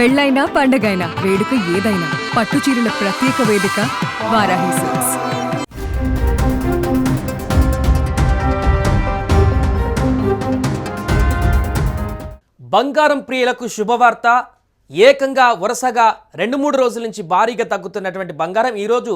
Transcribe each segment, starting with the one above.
పెళ్ళైనా పండగైనా వేడుక ఏదైనా పట్టు చీరల ప్రత్యేక వేదిక వారాహి సిల్క్స్. బంగారం ప్రియులకు శుభవార్త. ఏకంగా వరుసగా 2-3 రోజుల నుంచి భారీగా తగ్గుతున్నటువంటి బంగారం ఈరోజు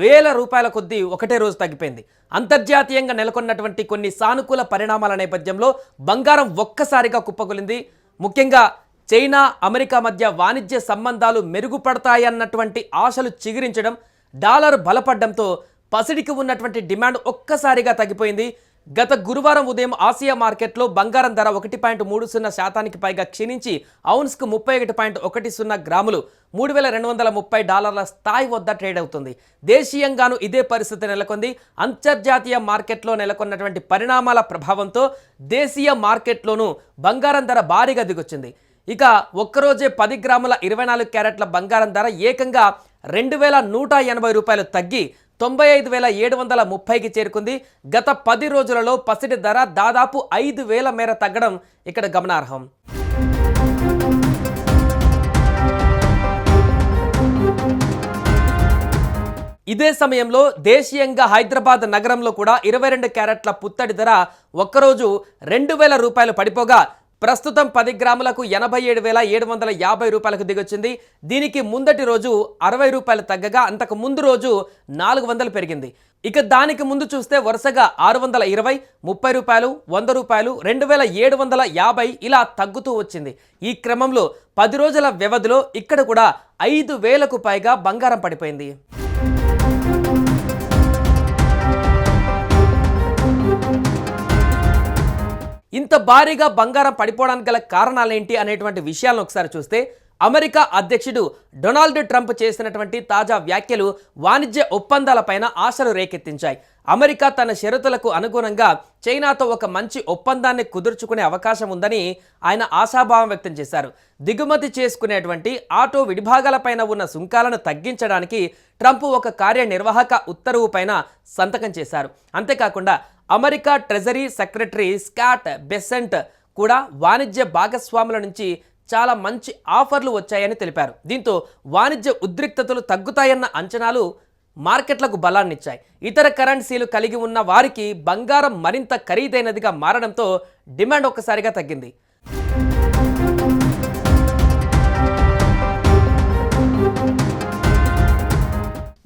వేల రూపాయల కొద్దీ ఒకటే రోజు తగ్గిపోయింది. అంతర్జాతీయంగా నెలకొన్నటువంటి కొన్ని సానుకూల పరిణామాల నేపథ్యంలో బంగారం ఒక్కసారిగా కుప్పకూలింది. ముఖ్యంగా చైనా అమెరికా మధ్య వాణిజ్య సంబంధాలు మెరుగుపడతాయన్నటువంటి ఆశలు చిగురించడం, డాలర్ బలపడడంతో పసిడికి ఉన్నటువంటి డిమాండ్ ఒక్కసారిగా తగ్గిపోయింది. గత గురువారం ఉదయం ఆసియా మార్కెట్లో బంగారం ధర 1.30% పైగా క్షీణించి ఔన్స్కు 31.10 గ్రాములు $3,230 స్థాయి వద్ద ట్రేడ్ అవుతుంది. దేశీయంగాను ఇదే పరిస్థితి నెలకొంది. అంతర్జాతీయ మార్కెట్లో నెలకొన్నటువంటి పరిణామాల ప్రభావంతో దేశీయ మార్కెట్లోనూ బంగారం ధర భారీగా దిగొచ్చింది. ఇక ఒక్కరోజే 10 గ్రాముల 24 క్యారెట్ల బంగారం ధర ఏకంగా $2,180 తగ్గి 95,730కి చేరుకుంది. గత 10 రోజులలో పసిడి ధర దాదాపు 5,000 మేర తగ్గడం ఇక్కడ గమనార్హం. ఇదే సమయంలో దేశీయంగా హైదరాబాద్ నగరంలో కూడా 22 క్యారెట్ల పుత్తడి ధర ఒక్కరోజు $2,000 పడిపోగా ప్రస్తుతం 10 గ్రాములకు $87,750 దిగొచ్చింది. దీనికి ముందటి రోజు $60 తగ్గగా అంతకు ముందు రోజు $400 పెరిగింది. ఇక దానికి ముందు చూస్తే వరుసగా $620, $30, $100, $2,750 ఇలా తగ్గుతూ వచ్చింది. ఈ క్రమంలో 10 రోజుల వ్యవధిలో ఇక్కడ కూడా 5,000కు పైగా బంగారం పడిపోయింది. ఇంత భారీగా బంగారం పడిపోవడానికి గల కారణాలేంటి అనేటువంటి విషయాలను ఒకసారి చూస్తే అమెరికా అధ్యక్షుడు డొనాల్డ్ ట్రంప్ చేసినటువంటి తాజా వ్యాఖ్యలు వాణిజ్య ఒప్పందాలపైన ఆశలు రేకెత్తించాయి. అమెరికా తన షరతులకు అనుగుణంగా చైనాతో ఒక మంచి ఒప్పందాన్ని కుదుర్చుకునే అవకాశం ఉందని ఆయన ఆశాభావం వ్యక్తం చేశారు. దిగుమతి చేసుకునేటువంటి ఆటో విడిభాగాలపైన ఉన్న సుంకాలను తగ్గించడానికి ట్రంప్ ఒక కార్యనిర్వాహక ఉత్తర్వు పైన సంతకం చేశారు. అంతేకాకుండా America treasury secretary Scott Besant కూడా వాణిజ్య భాగస్వాముల నుంచి చాలా మంచి ఆఫర్లు వచ్చాయని తెలిపారు. దీంతో వాణిజ్య ఉద్రిక్తతలు తగ్గుతాయన్న అంచనాలు మార్కెట్లకు బలాన్నిచ్చాయి. ఇతర కరెన్సీలు కలిగి ఉన్న వారికి బంగారం మరింత ఖరీదైనదిగా మారడంతో డిమాండ్ ఒక్కసారిగా తగ్గింది.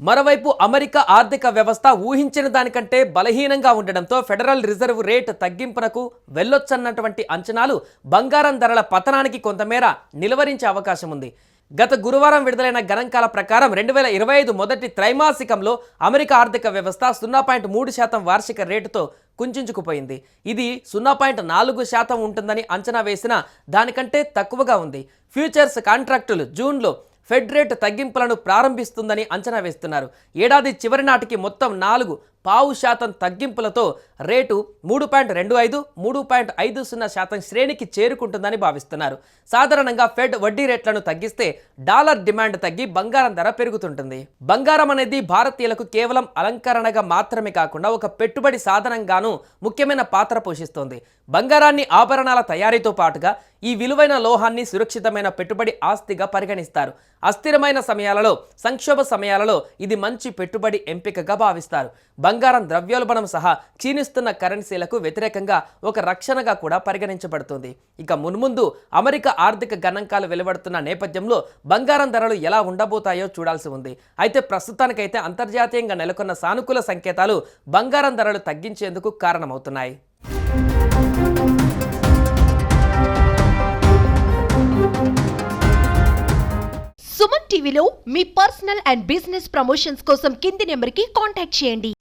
మరోవైపు అమెరికా ఆర్థిక వ్యవస్థ ఊహించిన దానికంటే బలహీనంగా ఉండడంతో ఫెడరల్ రిజర్వ్ రేట్ తగ్గింపునకు వెళ్ళొచ్చన్నటువంటి అంచనాలు బంగారం ధరల పతనానికి కొంతమేర నిలువరించే అవకాశం ఉంది. గత గురువారం విడుదలైన గణాంకాల ప్రకారం 2025 మొదటి త్రైమాసికంలో అమెరికా ఆర్థిక వ్యవస్థ 0.3% వార్షిక రేటుతో కుంచుకుపోయింది. ఇది 0.4% ఉంటుందని అంచనా వేసినా దానికంటే తక్కువగా ఉంది. ఫ్యూచర్స్ కాంట్రాక్టులు జూన్లో ఫెడ్ రేట్ తగ్గింపులను ప్రారంభిస్తుందని అంచనా వేస్తున్నారు. ఏడాది చివరి నాటికి మొత్తం 4.5% తగ్గింపులతో రేటు 3.25, 3.50% శ్రేణికి చేరుకుంటుందని భావిస్తున్నారు. సాధారణంగా ఫెడ్ వడ్డీ రేట్లను తగ్గిస్తే డాలర్ డిమాండ్ తగ్గి బంగారం ధర పెరుగుతుంటుంది. బంగారం అనేది భారతీయులకు కేవలం అలంకరణగా మాత్రమే కాకుండా ఒక పెట్టుబడి సాధనంగాను ముఖ్యమైన పాత్ర పోషిస్తోంది. బంగారాన్ని ఆభరణాల తయారీతో పాటుగా ఈ విలువైన లోహాన్ని సురక్షితమైన పెట్టుబడి ఆస్తిగా పరిగణిస్తారు. అస్థిరమైన సమయాలలో, సంక్షోభ సమయాలలో ఇది మంచి పెట్టుబడి ఎంపికగా భావిస్తారు. బంగారం ద్రవ్యోల్బణం సహా క్షీణిస్తున్న కరెన్సీలకు వ్యతిరేకంగా ఒక రక్షణగా కూడా పరిగణించబడుతుంది. ఇక మున్ముందు అమెరికా ఆర్థిక గణాంకాలు వెలువడుతున్న నేపథ్యంలో బంగారం ధరలు ఎలా ఉండబోతాయో చూడాల్సి ఉంది. అయితే ప్రస్తుతానికైతే అంతర్జాతీయంగా నెలకొన్న సానుకూల సంకేతాలు బంగారం ధరలు తగ్గించేందుకు కారణమవుతున్నాయి. సుమన్ టీవీలో మీ పర్సనల్ అండ్ బిజినెస్ ప్రమోషన్స్ కోసం కింది నెంబర్కి కాంటాక్ట్ చేయండి.